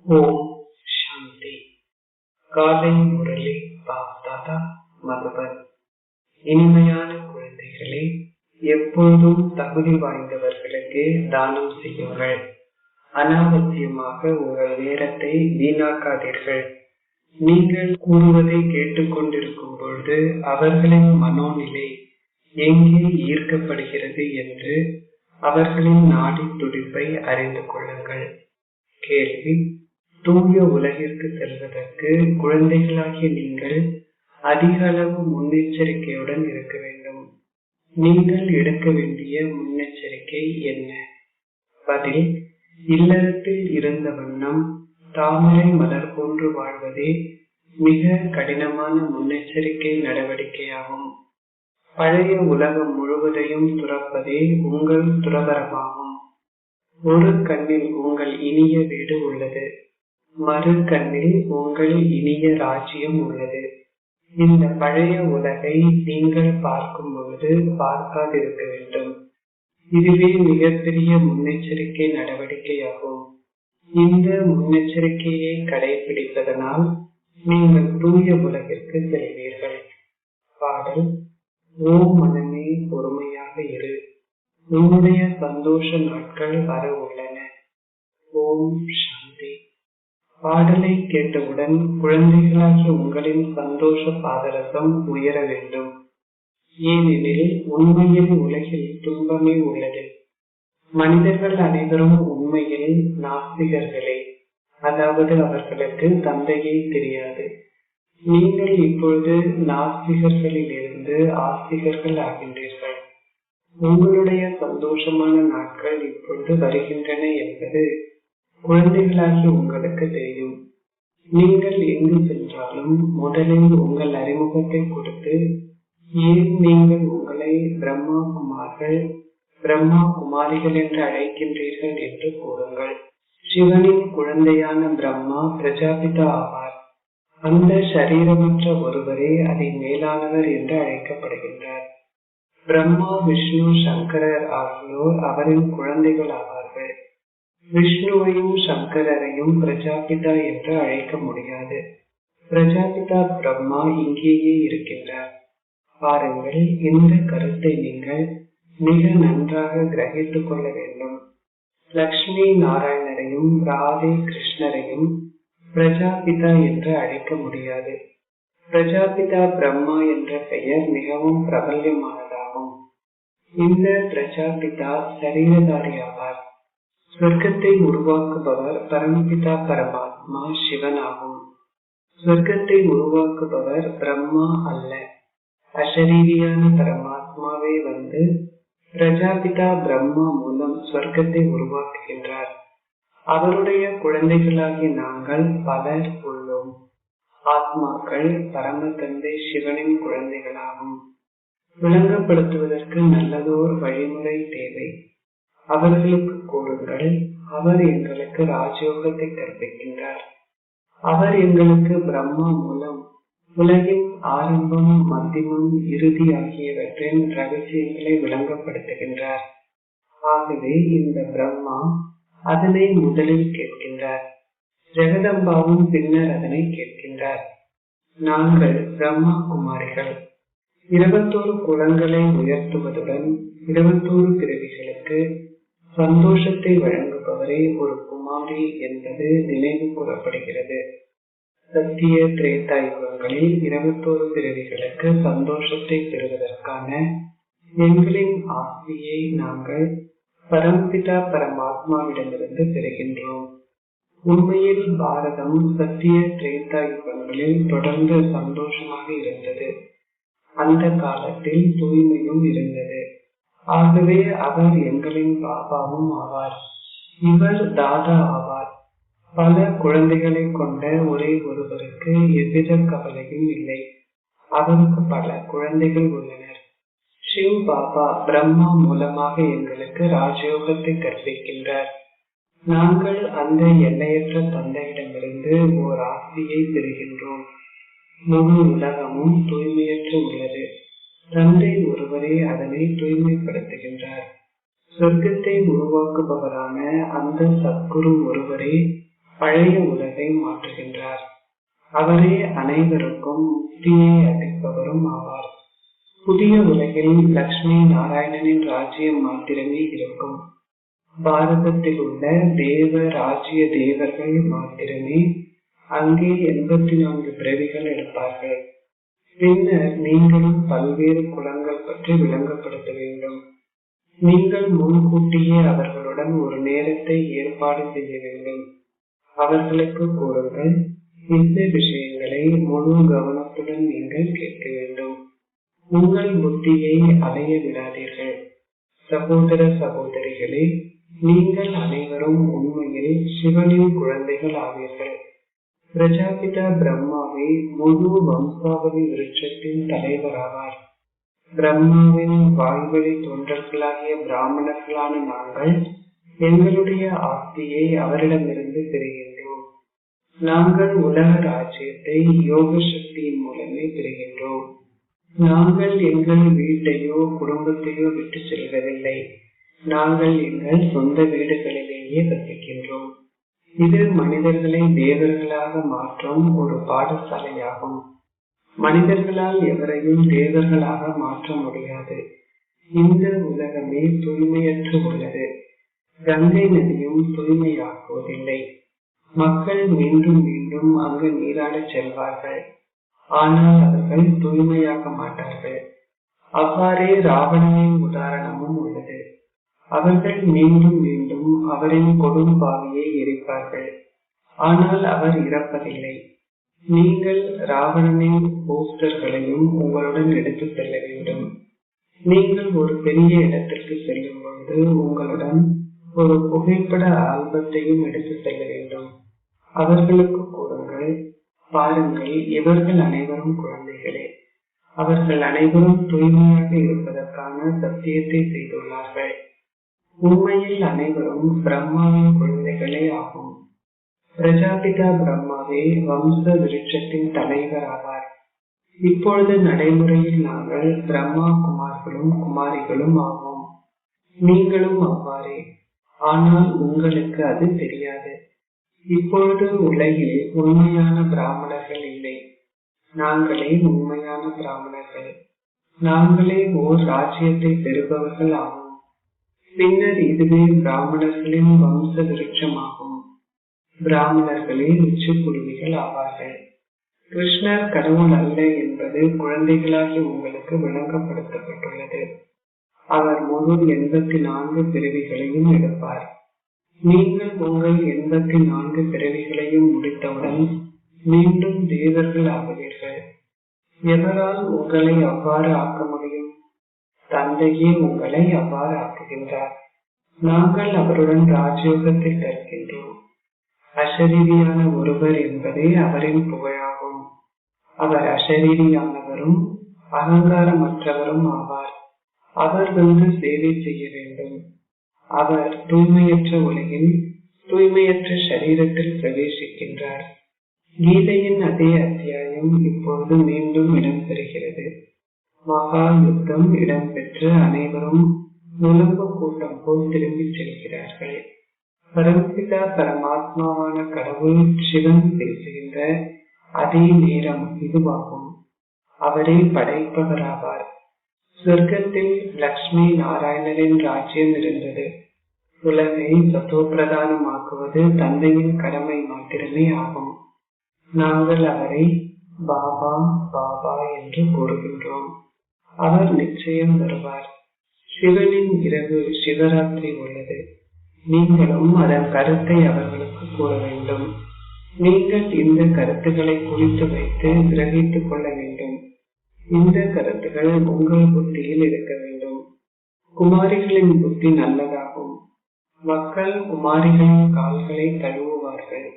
ஓம் சாந்தி. காலை முரளி பாப்தாதா மதுபன். இனிமையான குழந்தைகளே, எப்போதும் தகுதி வாய்ந்தவர்களுக்கு தானம் செய்யுங்கள். அனாவசியமாக உங்கள் நேரத்தை வீணாக்காதீர்கள். நீங்கள் கூறுவதை கேட்டுக்கொண்டிருக்கும் பொழுது அவர்களின் மனோநிலை எங்கே ஈர்க்கப்படுகிறது என்று அவர்களின் நாடி துடிப்பை அறிந்து கொள்ளுங்கள். கேள்வி: தூய உலகிற்கு செல்வதற்கு குழந்தைகளாகிய நீங்கள் அதிக அளவு முன்னெச்சரிக்கையுடன் இருக்க வேண்டும். நீங்கள் எடுக்க வேண்டிய முன்னெச்சரிக்கை என்ன? பதில்: இல்லறத்தில் இருந்த வண்ணம் தாமரை மலர் போன்று வாழ்வதே மிக கடினமான முன்னெச்சரிக்கை நடவடிக்கையாகும். பழைய உலகம் முழுவதையும் துறப்பதே உங்கள் துறவரமாகும். ஒரு கண்ணில் உங்கள் இனிய வீடு உள்ளது, மறு கண்ணில் உங்கள் இனிய ராஜ்யம் உள்ளது. இந்த பழைய உலகை நீங்கள் பார்க்கும் பொழுது பார்க்காதிருக்க வேண்டும். இதுவே மிகப்பெரிய முன்னெச்சரிக்கை நடவடிக்கையாகும். இந்த முன்னெச்சரிக்கையை கடைபிடிப்பதனால் நீங்கள் தூய உலகிற்கு செல்வீர்கள். பாடல்: ஓ மனமே, பொறுமையாக இரு, உன்னுடைய சந்தோஷ நாட்கள் வர உள்ளன. ஓம் சாந்தி. பாடலை கேட்டவுடன் குழந்தைகளாகிய உங்களின் சந்தோஷ பாதரசம் உயர வேண்டும். ஏனெனில் உண்மையில் உலகில் துன்பமே உள்ளது. மனிதர்கள் அனைவரும் உண்மையில் நாஸ்திகர்களே, அதாவது அவர்களுக்கு தந்தையே தெரியாது. நீங்கள் இப்பொழுது நாஸ்திகர்களில் இருந்து ஆஸ்திகர்கள் ஆகின்றீர்கள். உங்களுடைய சந்தோஷமான நாட்கள் இப்பொழுது வருகின்றன என்பது குழந்தைகளாகிய உங்களுக்கு தெரியும். நீங்கள் எங்கு சென்றாலும் முதலில் உங்கள் அறிமுகத்தை கொடுத்து, ஏன் நீங்கள் உங்களை பிரம்மா குமார்கள், பிரம்மா குமாரிகள் என்று அழைக்கின்றீர்கள் என்று கூறுங்கள். சிவனின் குழந்தையான பிரம்மா பிரஜாபிதா ஆவார். அந்த சரீரமற்ற ஒருவரே அதை மேலானவர் என்று அழைக்கப்படுகின்றார். பிரம்மா, விஷ்ணு, சங்கரர் ஆகியோர் அவரின் குழந்தைகள் ஆவார்கள். விஷ்ணுவையும் சங்கரரையும் பிரஜாபிதா என்று அழைக்க முடியாது. பிரஜாபிதா பிரம்மா இங்கேயே இருக்கின்றார். பாருங்கள், இந்த கருத்தை நீங்கள் மிக நன்றாக கிரகித்துக் கொள்ள வேண்டும். லக்ஷ்மி நாராயணரையும் ராதே கிருஷ்ணரையும் பிரஜாபிதா என்று அழைக்க முடியாது. பிரஜாபிதா பிரம்மா என்ற பெயர் மிகவும் பிரபல்யமானதாகும். இந்த பிரஜாபிதா சரீரதாரி ஆவார். சொர்க்கத்தை உருவாக்குபவர் பரமபிதா பரமாத்மா சிவன் ஆகும். சொர்க்கத்தை உருவாக்குபவர் பிரம்மா அல்ல, அசரீரியான பரமாத்மாவே வந்து பிரஜாபிதா பிரம்மா மூலம் சொர்க்கத்தை உருவாக்குகின்றார். அவருடைய குழந்தைகளாகி நாங்கள் பலர் உள்ளோம். ஆத்மாக்கள் பரம தந்தை சிவனின் குழந்தைகளாகும். விளங்கப்படுத்துவதற்கு நல்லதோர் வழிமுறை தேவை. அவர்களுக்கு கூறுங்கள், அவர் எங்களுக்கு ராஜயோகத்தை கற்பிக்கின்றார். அவர் எங்களுக்கு பிரம்மா மூலம் உலகின் ஆரம்பம், மத்தியமம், இறுதி ஆகியவற்றின் ரகசியங்களை விளங்கப்படுத்துகின்றார். ஆகவே இந்த பிரம்மா அதனை முதலில் கேட்கின்றார். ஜெகதம்பாவும் பின்னர் அதனை கேட்கின்றார். நாங்கள் பிரம்மா குமாரிகள். 21 குலங்களை உயர்த்துவதுடன் 21 பிறவிகளுக்கு சந்தோஷத்தை வழங்குபவரே ஒரு குமாரி என்பது நினைவு கூறப்படுகிறது. சத்திய திரேதா யுகங்களில் 21 பிறவிகளுக்கு சந்தோஷத்தை பெறுவதற்கான எங்களின் ஆசையை நாங்கள் பரமபிதா பரமாத்மாவிடமிருந்து பெறுகின்றோம். உண்மையில் பாரதம் சத்திய திரேதா யுகங்களில் தொடர்ந்து சந்தோஷமாக இருந்தது. அந்த காலத்தில் தூய்மையும் இருந்தது. ஆகவே அவர் எங்களின் பாபாவும் ஆவார். இவர் தாதா ஆவார். பல குழந்தைகளை கொண்ட ஒரே ஒருவருக்கு எவ்வித கவலையும் இல்லை. அவருக்கு பல குழந்தைகள் உள்ளனர். சிவ் பாபா பிரம்மா மூலமாக எங்களுக்கு ராஜயோகத்தை கற்பிக்கின்றார். நாங்கள் அந்த எல்லையற்ற தந்தையிடமிருந்து ஓர் ஆசையை பெறுகின்றோம். முழு உலகமும் தூய்மையற்று உள்ளது. தந்தை ஒருவரே அதனை தூய்மைப்படுத்துகின்றார். சொர்க்கத்தை உருவாக்குபவரான அந்த சத்குரு ஒருவரே பழைய உலகை மாற்றுகின்றார். அவரே அனைவருக்கும் முக்தியை அளிப்பவரும் ஆவார். புதிய உலகில் லக்ஷ்மி நாராயணனின் ராஜ்யம் மாத்திரமே இருக்கும். பாரதத்தில் உள்ள தேவ ராஜ்ய தேவர்கள் மாத்திரமே அங்கே 84 பிறவிகள் எடுப்பார்கள். பின்னர் நீங்களும் பல்வேறு குலங்கள் பற்றி விளங்கப்படுத்த வேண்டும். நீங்கள் முன்கூட்டியே அவர்களுடன் ஒரு நேரத்தை ஏற்பாடு செய்ய வேண்டும். அவர்களுக்கு கூறுங்கள், இந்த விஷயங்களை முழு கவனத்துடன் நீங்கள் கேட்க வேண்டும். உங்கள் புத்தியை அலைய விடாதீர்கள். சகோதர சகோதரிகளே, நீங்கள் அனைவரும் உண்மையில் சிவனின் குழந்தைகள் ஆவீர்கள். பிரஜாபிதா பிரம்மாவே முழு வம்சாவளி விருட்சத்தின் தலைவராவார். பிரம்மாவின் வாய்வழி தோன்றல்களாகிய பிராமணர்களான நாங்கள் எங்களுடைய ஆஸ்தியை அவரிடமிருந்து பெறுகின்றோம். நாங்கள் உலக ராஜ்யத்தை யோக சக்தியின் மூலமே பெறுகின்றோம். நாங்கள் எங்கள் வீட்டையோ குடும்பத்தையோ விட்டு செல்வதில்லை. நாங்கள் எங்கள் சொந்த வீடுகளிலேயே வசிக்கின்றோம். இது மனிதர்களை தேவர்களாக மாற்றும் ஒரு பாடசாலையாகும். மனிதர்களால் எவரையும் தேவர்களாக மாற்ற முடியாது. இந்த உலகமே தூய்மையற்று உள்ளது. கங்கை நதியும் தூய்மையாக்குவதில்லை. மக்கள் மீண்டும் மீண்டும் அங்கு நீராட செல்வார்கள். ஆனால் அவர்கள் தூய்மையாக மாட்டார்கள். அவ்வாறே ராவணனின் உதாரணமும் உள்ளது. அவர்கள் மீண்டும் மீண்டும் அவரின் கொடும்பாவியை எரிப்பார்கள். ஆனால் அவர் இறப்பதில்லை. நீங்கள் ராவணனின் போஸ்டர்களையும் உங்களுடன் எடுத்து செல்ல வேண்டும். நீங்கள் ஒரு பெரிய இடத்திற்கு செல்லும் பொழுது உங்களுடன் ஒரு புகைப்பட ஆல்பத்தையும் எடுத்து செல்ல வேண்டும். அவர்களுக்கு கூறுங்கள், பாருங்கள், இவர்கள் அனைவரும் குழந்தைகளே. அவர்கள் அனைவரும் தூய்மையாக இருப்பதற்கான சத்தியத்தை செய்துள்ளார்கள். உண்மையில் அனைவரும் பிரம்மாவின் குழந்தைகளே ஆகும். பிரஜாபிதா பிரம்மாவே வம்ச விருட்சத்தின் தலைவர் ஆவார். இப்பொழுது நடைமுறையில் நாங்கள் பிரம்மா குமார்களும் குமாரிகளும் ஆவோம். நீங்களும் அவ்வாறே. ஆனால் உங்களுக்கு அது தெரியாது. இப்பொழுது உலகில் உண்மையான பிராமணர்கள் இல்லை. நாங்களே உண்மையான பிராமணர்கள். நாங்களே ஓர் ராஜ்யத்தை பெறுபவர்கள் ஆகும். பின்னர் இதுவே பிராமணர்களின் வம்ச விருட்சமாகும். பிராமணர்களே உச்சக்குருவிகள் ஆவார்கள். கிருஷ்ணர் கடவுள் அல்ல என்பது குழந்தைகளாகி உங்களுக்கு விளங்கப்படுத்தப்பட்டுள்ளது. அவர் முழு 84 பிறவிகளையும் எடுப்பார். நீங்கள் உங்கள் 84 பிறவிகளையும் முடித்தவுடன் மீண்டும் தேவர்கள் ஆகுவீர்கள். எவரால் உங்களை அவ்வாறு ஆக்க முடியும்? தந்தையே உங்களை அவ்வாறு ஆக்குகின்றார். நாங்கள் அவருடன் ராஜயோகத்தில் கற்கின்றோம். அசரீரியான ஒருவர் என்பதே அவரின் புகழாகும். அவர் அசரீரியானவரும் அகங்காரமற்றவரும் ஆவார். அவர் வந்து சேவை செய்ய வேண்டும். அவர் தூய்மையற்ற உலகில் தூய்மையற்ற சரீரத்தில் பிரவேசிக்கின்றார். கீதையின் அதே அத்தியாயம் இப்பொழுது மீண்டும் இடம்பெறுகிறது. மகா யுத்தம் இடம்பெற்று அனைவரும் உலக கூட்டம் போல் திரும்பி செல்கிறார்கள். பரமபிதா பரமாத்மாவான கடவுள் சிவன் பேசுகின்ற அதே நேரம் இதுவாகும். அவரே படைப்பவராவார். சொர்க்கத்தில் லக்ஷ்மி நாராயணனின் ராஜ்யம் இருந்தது. உலகை சத்தோப்பிரதானமாக்குவது தந்தையின் கடமை மாத்திரமே ஆகும். நாங்கள் அவரை பாபா பாபா என்று கூறுகின்றோம். அவர் நிச்சயம் வருவார். சிவனின் இரவு சிவராத்திரி உள்ளது. நீங்களும் அதன் கருத்தை அவர்களுக்கு கூற வேண்டும். நீங்கள் இந்த கருத்துக்களை குறித்து வைத்து கிரகித்துக் கொள்ள வேண்டும். இந்த கருத்துக்கள் உங்கள் புத்தியில் இருக்க வேண்டும். குமாரிகளின் புத்தி நல்லதாகும். மக்கள் குமாரிகளின் கால்களை தழுவுவார்கள்.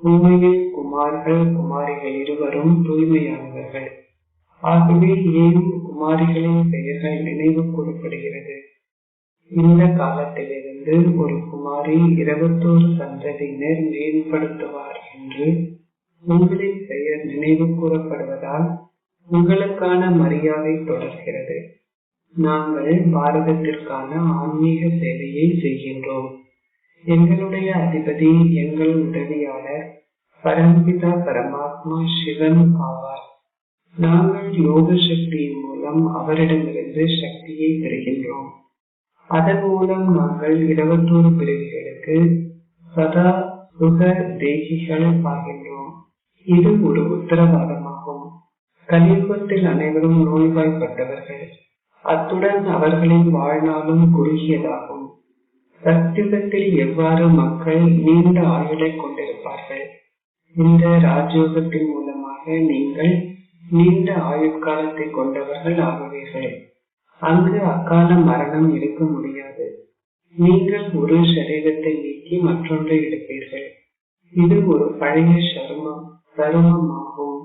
உண்மையில் குமார்கள் குமாரிகள் இருவரும் தூய்மையானவர்கள். ஆகவே ஏன் குமாரிகளின் பெயர்கள் நினைவு கூறப்படுகிறது? இந்த காலத்திலிருந்து ஒரு குமாரி 21 சந்ததியினர் மேம்படுத்துவார் என்று உங்களின் பெயர் நினைவு கூறப்படுவதால் உங்களுக்கான மரியாதை தொடர்கிறது. நாங்கள் பாரதத்திற்கான ஆன்மீக சேவையை செய்கின்றோம். எங்களுடைய அதிபதி, எங்கள் உதவியாளர் பரம்பிதா பரமாத்மா சிவன் ஆவார். நாங்கள் யோக சக்தியின் மூலம் அவரிடமிருந்து சக்தியை பெறுகின்றோம். அதன் மூலம் நாங்கள் 21 பிறவிகளுக்கு சதா சுக தேகிகள் ஆகின்றோம். இது ஒரு உத்தரவாதமாகும். கலியுகத்தில் அனைவரும் நோய்வாய்ப்பட்டவர்கள். அத்துடன் அவர்களின் வாழ்நாளும் குறுகியதாகும். சத்தியுகத்தில் எவ்வாறு மக்கள் நீண்ட ஆயுளை கொண்டிருப்பார்கள்? இந்த ராஜயோகத்தின் மூலமாக நீங்கள் நீண்ட ஆயுட்காலத்தை கொண்டவர்கள் ஆகுவீர்கள். அங்கு அக்கால மரணம் இருக்க முடியாது. நீங்கள் ஒரு சரீரத்தை நீக்கி மற்றொன்றை எடுப்பீர்கள். இது ஒரு பழைய சருமமாகும்.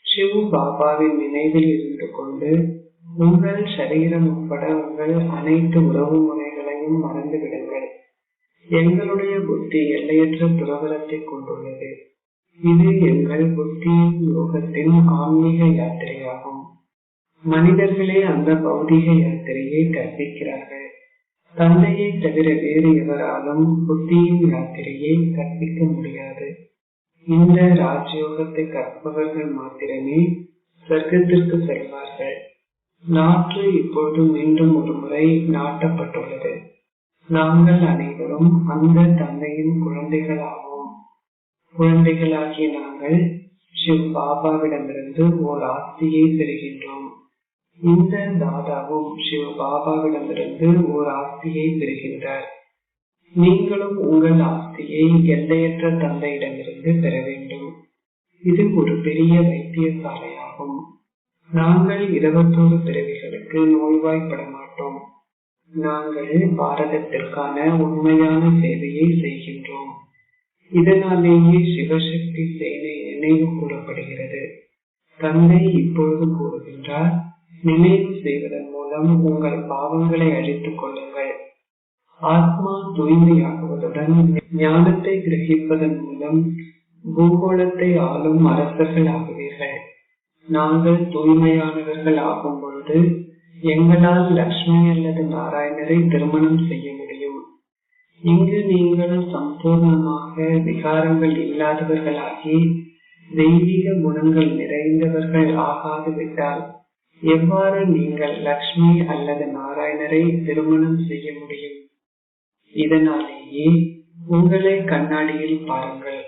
சிவ பாபாவின் நினைவில் இருந்து கொண்டு உங்கள் சரீரம் உட்பட உங்கள் அனைத்து உறவு முறைகளையும் மறந்து விடுங்கள். எங்களுடைய புத்தி எல்லையற்ற துறவரத்தை கொண்டுள்ளது. இது எங்கள் புத்தியின் யோகத்தின் ஆன்மீக யாத்திரையாகும். மனிதர்களே அந்த பௌதிக யாத்திரையை கற்பிக்கிறார்கள். தந்தையை தவிர வேறு எவராலும் புத்தியின் யாத்திரையை கற்பிக்க முடியாது. இந்த ராஜயோகத்தை கற்பவர்கள் மாத்திரமே சொர்க்கத்திற்கு செல்வார்கள். நாற்று இப்பொழுது மீண்டும் ஒரு முறை நாட்டப்பட்டுள்ளது. நாங்கள் அனைவரும் அந்த தந்தையின் குழந்தைகளாகும். குழந்தைகளாகிய நாங்கள் சிவ் பாபாவிடமிருந்து ஓர் ஆஸ்தியை பெறுகின்றோம். இந்த தாதாவும் சிவ பாபாவிடமிருந்து ஓர் ஆஸ்தியை பெறுகின்றார். நீங்களும் உங்கள் ஆஸ்தியை எல்லையற்ற தந்தையிடமிருந்து பெற வேண்டும். இது ஒரு பெரிய வைத்தியசாலையாகும். நாங்கள் 21 பிறவிகளுக்கு நோய்வாய்ப்பட மாட்டோம். நாங்கள் பாரதத்திற்கான உண்மையான சேவையை செய்கின்றோம். இதனாலேயே சிவசக்தி சேனை நினைவு கூறப்படுகிறது. தந்தை இப்பொழுது கூறுகின்றார், நினைவு செய்வதன் மூலம் உங்கள் பாவங்களை அழித்துக் கொள்ளுங்கள். ஆத்மா தூய்மையாகுவதுடன் ஞானத்தை கிரகிப்பதன் மூலம் பூகோளத்தை ஆளும் அரசர்கள் ஆகுவீர்கள். நாங்கள் தூய்மையானவர்கள் ஆகும் பொழுது எங்களால் லக்ஷ்மி அல்லது நாராயணரை திருமணம் செய்ய முடியும். இங்கு நீங்கள் சம்பூர்ணமாக விகாரங்கள் இல்லாதவர்களாகி தெய்வீக குணங்கள் நிறைந்தவர்கள் ஆகாது விட்டால் எவ்வாறு நீங்கள் லக்ஷ்மி அல்லது நாராயணரை திருமணம் செய்ய முடியும்? இதனாலேயே உங்களை கண்ணாடியில் பாருங்கள்.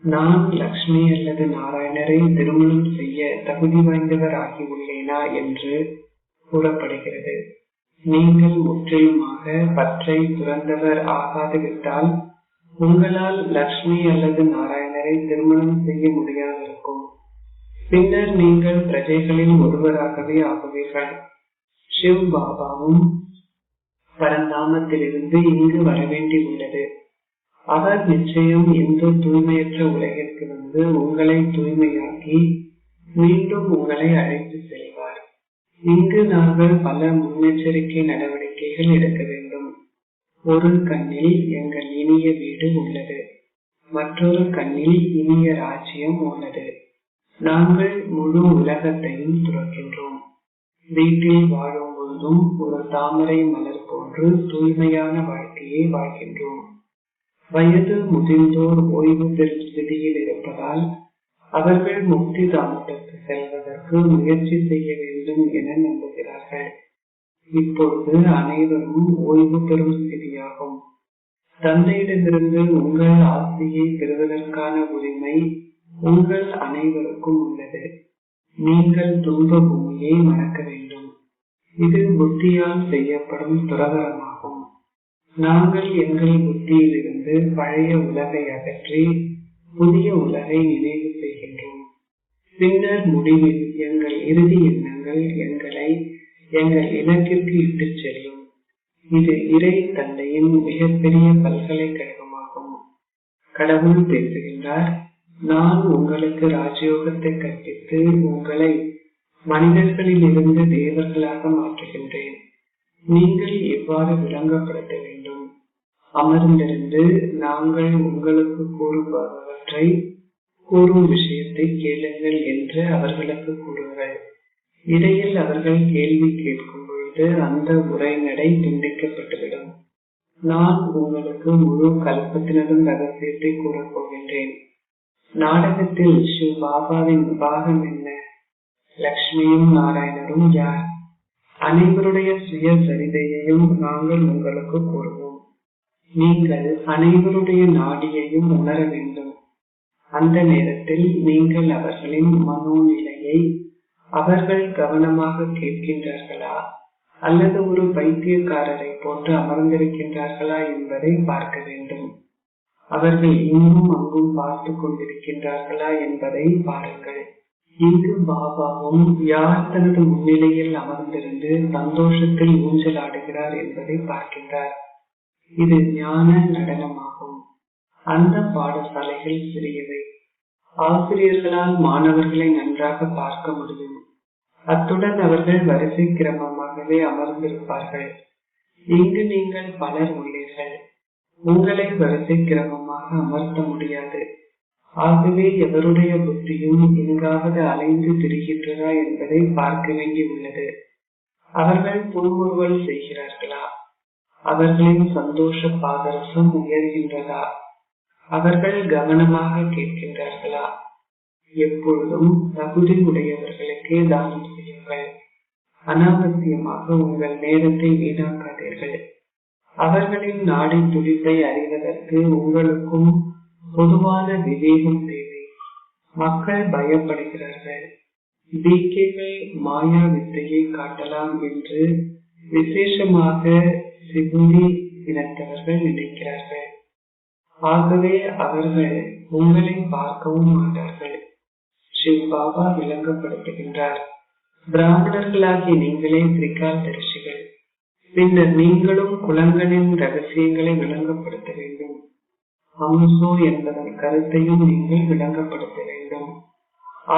நான் லக்ஷ்மி அல்லது நாராயணரை திருமணம் செய்ய தகுதி வாய்ந்தவர் ஆகி உள்ளேனா என்று கூறப்படுகிறது. நீங்கள் முற்றிலுமாக பற்றை துறந்தவர் ஆகாது விட்டால் உங்களால் லக்ஷ்மி அல்லது நாராயணரை திருமணம் செய்ய முடியாதிருக்கும். பின்னர் நீங்கள் பிரஜைகளில் ஒருவராகவே ஆகுவீர்கள். சிவ் பாபாவும் பரந்தாமத்திலிருந்து இங்கு வரவேண்டி உள்ளது. அவர் நிச்சயம் இந்த தூய்மையற்ற உலகிற்கு வந்து உங்களை தூய்மையாக்கி மீண்டும் உங்களை அழைத்து செல்வார். இங்கு நாங்கள் பல முன்னெச்சரிக்கை நடவடிக்கைகள் எடுக்க வேண்டும். ஒரு கண்ணில் எங்கள் இனிய வீடு உள்ளது, மற்றொரு கண்ணில் இனிய ராஜ்யம் உள்ளது. நாங்கள் முழு உலகத்தையும் துறக்கின்றோம். வீட்டில் வாழும் பொழுதும் ஒரு தாமரை மலர் போன்று தூய்மையான வாழ்க்கையை வாழ்கின்றோம். வயது முதிர்ந்தோர் ஓய்வு பெறும் ஸ்திதியில் இருப்பதால் அவர்கள் முக்தி தாமத்திற்கு செல்வதற்கு முயற்சி செய்ய வேண்டும் என நம்புகிறார்கள். இப்பொழுது அனைவரும் ஓய்வு பெறும் ஸ்திதியாகும். தந்தையிடமிருந்து உங்கள் ஆசையை பெறுவதற்கான உரிமை உங்கள் அனைவருக்கும் உள்ளது. நீங்கள் துன்ப பூமியை மறக்க வேண்டும். இது புத்தியால் செய்யப்படும் துறவரமாகும். நாங்கள் எங்கள் புத்தியிலிருந்து பழைய உலகை அகற்றி புதிய உலகை நினைவு செய்கின்றோம். பின்னர் முடிவில் எங்கள் இறுதி எண்ணங்கள் எங்களை எங்கள் இலக்கிற்கு இட்டுச் செல்லும். இது இறை தந்தையின் மிகப்பெரிய பல்கலைக்கழகமாகும். கடவுள் பேசுகின்றார், நான் உங்களுக்கு ராஜயோகத்தை கற்பித்து உங்களை மனிதர்களில் இருந்து தேவர்களாக மாற்றுகின்றேன். நீங்கள் எவ்வாறு விளங்கப்படுத்த வேண்டும்? அமர்ந்திருந்து நாங்கள் உங்களுக்கு கூறுபவற்றை கூறும் விஷயத்தை கேளுங்கள் என்று அவர்களுக்கு கூறுங்கள். இடையில் அவர்கள் கேள்வி கேட்கும் பொழுது அந்த உரைநடை துண்டிக்கப்பட்டுவிடும். நான் உங்களுக்கு முழு கல்பத்தினதும் ரகசியத்தை கூறப் போகின்றேன். நாடகத்தில் சிவ பாபாவின் பாகம் என்ன? லக்ஷ்மியும் நாராயணரும் யார்? அனைவருடைய சுய சரிதையையும் நாங்கள் உங்களுக்கு கூறுவோம். நீங்கள் அனைவருடைய நாடியையும் உணர வேண்டும். அந்த நேரத்தில் நீங்கள் அவர்களின் மனோநிலையை அவர்கள் கவனமாக கேட்கின்றார்களா அல்லது ஒரு பைத்தியக்காரரை போன்று அமர்ந்திருக்கின்றார்களா என்பதை பார்க்க வேண்டும். அவர்கள் இங்கும் அங்கும் பார்த்து கொண்டிருக்கின்றார்களா என்பதை பாருங்கள். இங்கு பாபாவும் யார் தனது முன்னிலையில் அமர்ந்திருந்து சந்தோஷத்தில் ஊஞ்சலாடுகிறார் என்பதை பார்க்கின்றார். இது ஞான நடனமாகும். அந்த பாடசாலைகள் சிறியவை. ஆசிரியர்களால் மாணவர்களை நன்றாக பார்க்க முடியும். அத்துடன் அவர்கள் வரிசை கிரமமாகவே அமர்ந்திருப்பார்கள். இங்கு நீங்கள் பலர் உள்ளீர்கள். உங்களை வரிசை கிரமமாக அமர்த்த முடியாது. ஆகவே எவருடைய புத்தியும் எங்காவது அலைந்து திரிகின்றதா என்பதை பார்க்க வேண்டியுள்ளது. அவர்கள் புன்முறுவல் செய்கிறார்களா? அவர்களின் சந்தோஷ பாதரசம் உயர்கின்றதா? அவர்கள் கவனமாக கேட்கின்றார்களா? எப்பொழுதும் தகுதி உடையவர்களுக்கே தானம் செய்யுங்கள். அனாவசியமாக உங்கள் நேரத்தை வீணாக்காதீர்கள். அவர்களின் நாடி துடிப்பை அறிவதற்கு உங்களுக்கும் பொதுவான விவேகம் தேவை. மக்கள் பயப்படுகிறார்கள். பிகேகள் மாயா வித்தையை காட்டலாம் என்று விசேஷமாக சிபுரி இனத்தவர்கள் நினைக்கிறார்கள். ஆகவே அவர்கள் உங்களை பார்க்கவும் மாட்டார்கள். சிவ பாபா விளங்கப்படுத்துகின்றார். பிராமணர்களாகிய நீங்களே திரிகாதரிசிகள். பின்னர் நீங்களும் குலங்களின் ரகசியங்களை விளங்கப்படுத்த வேண்டும். அம்சோ என்பதன் கருத்தையும் நீங்கள் விளங்கப்படுத்த வேண்டும்.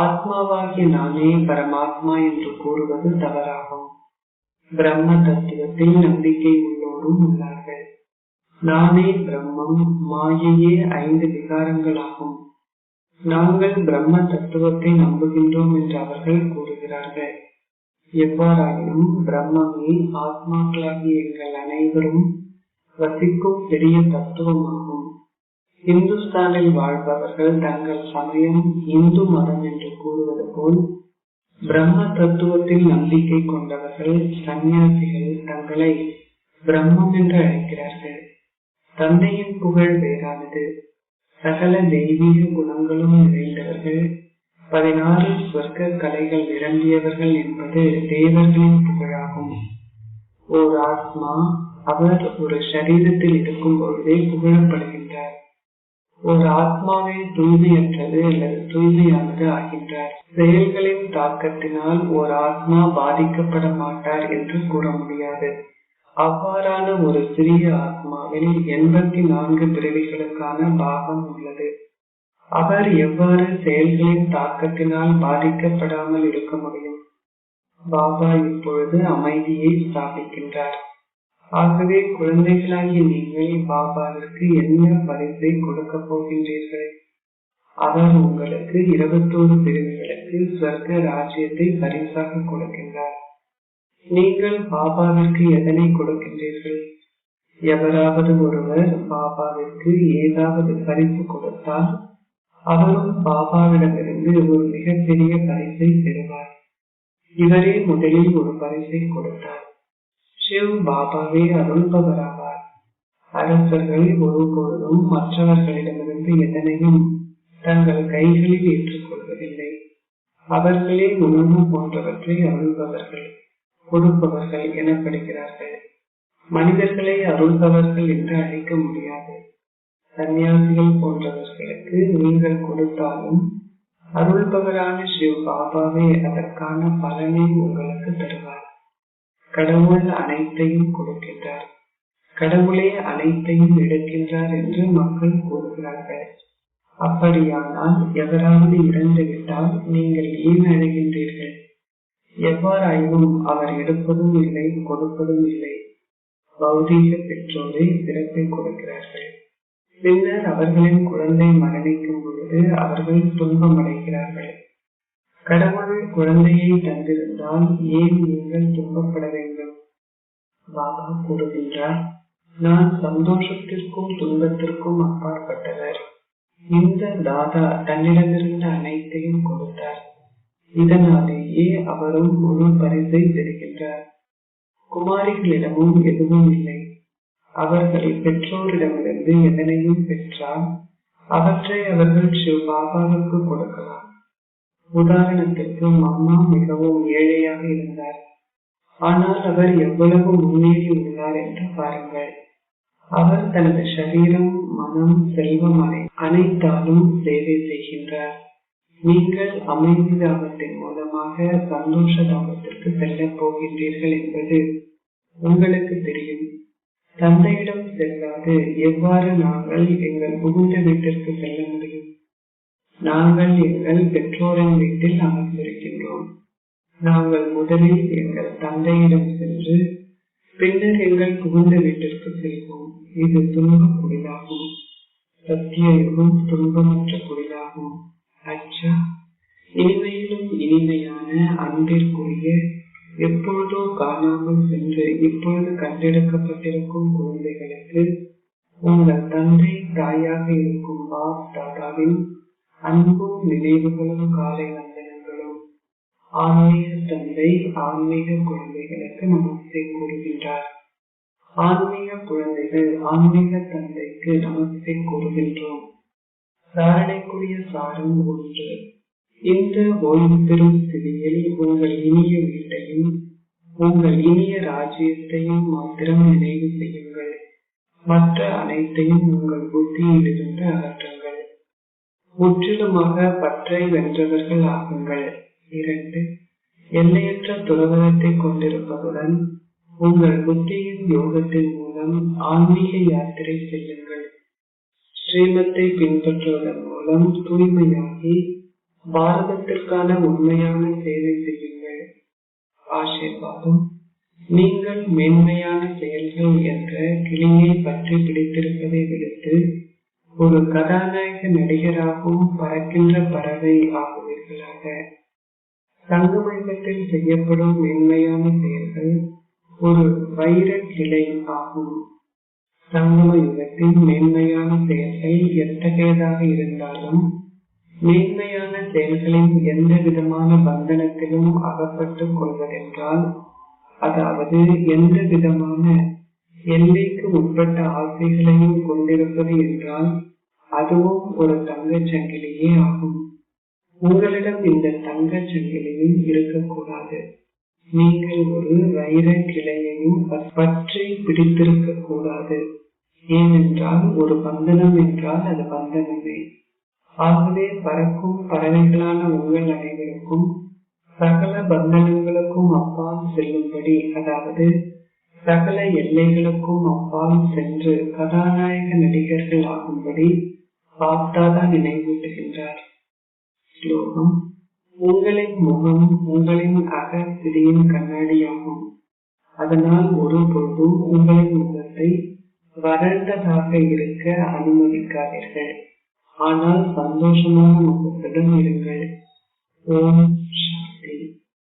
ஆத்மாவாகிய நானே பரமாத்மா என்று கூறுவது தவறாகும். பிரம்ம தத்துவத்தில் நம்பிக்கை உள்ளோரும் உள்ளார்கள். நானே பிரம்மம், மாயையே 5 விகாரங்களாகும். நாங்கள் பிரம்ம தத்துவத்தை நம்புகின்றோம் என்று அவர்கள் கூறுகிறார்கள். எவ்வாறாயினும் பிரம்மமே ஆத்மாக்களாகிய எங்கள் அனைவரும் வசிக்கும் பெரிய தத்துவமாகும். இந்துஸ்தானில் வாழ்பவர்கள் தங்கள் சமயம் இந்து மதம் என்று கூறுவது போல் பிரம்ம தத்துவத்தில் நம்பிக்கை கொண்டவர்கள் சந்நியாசிகள் தங்களை பிரம்மம் என்று அழைக்கிறார்கள். தந்தையின் புகழ் வேறானது. சகல தெய்வீக குணங்களும் நிறைந்தவர்கள், 16 ஸ்வர்க்க கலைகள் நிரம்பியவர்கள் என்பது தேவர்களின் புகழாகும். ஓர் ஆத்மா அவர் ஒரு சரீரத்தில் இருக்கும் பொழுதே புகழப்படுகின்றார். ஒரு ஆத்மாவை தூய்மையற்றது அல்லது தூய்மையானது ஆகின்றார். செயல்களின் தாக்கத்தினால் ஒரு ஆத்மா பாதிக்கப்பட மாட்டார் என்று கூற முடியாது. அவ்வாறான ஒரு சிறிய ஆத்மாவில் 84 பிறவிகளுக்கான பாகம் உள்ளது. அவர் எவ்வாறு செயல்களின் தாக்கத்தினால் பாதிக்கப்படாமல் இருக்க முடியும்? பாபா இப்பொழுது அமைதியை ஸ்தாபிக்கின்றார். ஆகவே குழந்தைகளாகிய நீங்கள் பாபாவிற்கு என்ன பரிசை கொடுக்க போகின்றீர்கள்? அவர் உங்களுக்கு 21 பிரிவுகளுக்கு ஸ்வர்க்க ராஜ்யத்தை பரிசாக கொடுக்கின்றார். நீங்கள் பாபாவிற்கு எதனை கொடுக்கின்றீர்கள்? எவராவது ஒருவர் பாபாவிற்கு ஏதாவது பரிசு கொடுத்தால் அவரும் பாபாவிடமிருந்து ஒரு மிகப்பெரிய பரிசை பெறுவார். இவரே முதலில் ஒரு பரிசை கொடுத்தார். சிவ பாபாவே அருள்பவராவார். அரசர்கள் ஒருபொழுதும் மற்றவர்களிடமிருந்து எதனையும் தங்கள் கைகளில் ஏற்றுக்கொள்வதில்லை. அவர்களே உணவு போன்றவற்றை அருள்பவர்கள், கொடுப்பவர்கள் எனப்படுகிறார்கள். மனிதர்களை அருள்பவர்கள் என்று அழைக்க முடியாது. சன்னியாசிகள் போன்றவர்களுக்கு நீங்கள் கொடுத்தாலும் அருள்பவரான சிவ பாபாவே அதற்கான பலனை உங்களுக்கு தருவார். கடவுள் அனைத்தையும் கொடுக்கின்றார். கடவுளே அனைத்தையும் எடுக்கின்றார் என்று மக்கள் கூறுகிறார்கள். அப்படியானால் எவராவது இறந்துவிட்டால் நீங்கள் ஏன் அழைகின்றீர்கள்? எவ்வாறாயினும் அவர் எடுப்பதும் இல்லை, கொடுப்பதும் இல்லை. பௌதீக பெற்றோரை பிறப்பை கொடுக்கிறார்கள். பின்னர் அவர்களின் குழந்தை மரணிக்கும் பொழுது அவர்கள் துன்பம் அடைகிறார்கள். கடவுள் குழந்தையை தந்திருந்தால் ஏன் நீங்கள் துன்பப்பட வேண்டும்? பாபா கூறுகின்றார், நான் சந்தோஷத்திற்கும் துன்பத்திற்கும் அப்பாற்பட்டவர். இந்த தாதா தன்னிடமிருந்த அனைத்தையும் கொடுத்தார். இதனாலேயே அவரும் முழு பரிசை பெறுகின்றார். குமாரிகளிடமும் எதுவும் இல்லை. அவர்கள் பெற்றோரிடமிருந்து எதனையும் பெற்றால் அவற்றை அவர்கள் சிவ பாபாவுக்கு கொடுக்கலாம். உதாரணத்திற்கு மம்மா மிகவும் ஏழையாக இருந்தார். ஆனால் அவர் எவ்வளவு முன்னேறி உள்ளார் என்று பாருங்கள். அவர் தனது சரீரம், மனம், செல்வம் அனைத்தாலும் சேவை செய்கின்றார். நீங்கள் அமைதி தாபத்தின் மூலமாக சந்தோஷ தாபத்திற்கு செல்ல போகின்றீர்கள் என்பது உங்களுக்கு தெரியும். தந்தையிடம் செல்லாது எவ்வாறு நாங்கள் எங்கள் புகுந்த வீட்டிற்கு செல்ல முடியும்? நாங்கள் எங்கள் பெற்றோரின் வீட்டில் அமர்ந்திருக்கின்றோம். நாங்கள் முதலில் எங்கள் தந்தையிடம் சென்று பின்னர் எங்கள் புகுந்த வீட்டிற்கு செல்வோம். இது துன்ப குடிலாகும். சத்தியயுகம் துன்பமற்ற குடிலாகும். அச்சா, இனிமையிலும் இனிமையான அன்பிற்குரிய, எப்பொழுதோ காணாமல் சென்று இப்பொழுது கண்டெடுக்கப்பட்டிருக்கும் குழந்தைகளுக்கு உங்கள் தந்தை தாயாக இருக்கும் பாப் தாதாவின் அன்பும் நினைவுகளும் காலை வந்தனங்களும். ஆன்மீக தந்தை ஆன்மீக குழந்தைகளுக்கு நமஸ்தே கூறுகின்றார். ஆன்மீக குழந்தைகள் ஆன்மீக தந்தைக்கு நமஸ்தே கூறுகின்றோம். சாரணைக்குரிய சாரம் ஒன்று. இந்த ஓய்வு பெறும் ஸ்திதியில் உங்கள் இனிய வீட்டையும் உங்கள் இனிய ராஜ்யத்தையும் மாத்திரம் நினைவு செய்யுங்கள். மற்ற அனைத்தையும் உங்கள் புத்தியில் இருந்து அகற்றுங்கள். முற்றிலுமாக பற்றை வென்றவர்கள் ஆகுங்கள். 2. எல்லையற்ற துறவரத்தை கொண்டிருப்பதுடன் உங்கள் புத்தியின் யோகத்தின் மூலம் ஆன்மீக யாத்திரை செல்லுங்கள். ஸ்ரீமத்தை பின்பற்றுவதன் மூலம் தூய்மையாகி பாரதத்திற்கான உண்மையான சேவை செய்யுங்கள். ஆசீர்வாதம். நீங்கள் மேன்மையான செயல்கள் என்ற கிளியை பற்றி பிடித்திருப்பதை விடுத்து ஒரு கதாநாயக நடிகராகவும் பறக்கின்ற பறவை ஆகுவீர்களாக. சங்கமயுகத்தில் செய்யப்படும் மேன்மையான செயல்கள் ஒரு வைர கிளை ஆகும். சங்கம யுகத்தின் மேன்மையான செயல்கள் எத்தகையதாக இருந்தாலும் மேன்மையான செயல்களின் எந்த விதமான பந்தனத்திலும் அகப்பட்டுக் கொள்வதென்றால், அதாவது எந்த விதமான எல்லைக்கு உட்பட்ட ஆசைகளையும் கொண்டிருப்பது என்றால் அதுவும் ஒரு தங்கச் சங்கிலியே ஆகும். உங்களிடம் இந்த தங்கச் சங்கிலியும் இருக்கக்கூடாது. நீங்கள் ஒரு வைர கிளையையும் பற்றி பிடித்திருக்க கூடாது. ஏனென்றால் ஒரு பந்தனம் என்றால் அது பந்தனமே. ஆகவே பறக்கும் பறவைகளான உங்கள் அனைவருக்கும் சகல பந்தனங்களுக்கும் அப்பால் செல்லும்படி, அதாவது சகல எல்லைகளுக்கும் அப்பால் சென்று கதாநாயக நடிகர்கள் ஆகும்படி பாப்தாதா நினைவூட்டுகின்றார். ஸ்லோகம். உங்களின் முகம் உங்களின் அகஸ்திதியின் கண்ணாடியாகும். அதனால் ஒரு பொழுதும் உங்களின் முகத்தை வறண்டதாக இருக்க அனுமதிக்காதீர்கள். ஆனால் சந்தோஷமான முகத்துடன் இருங்கள். ஓம்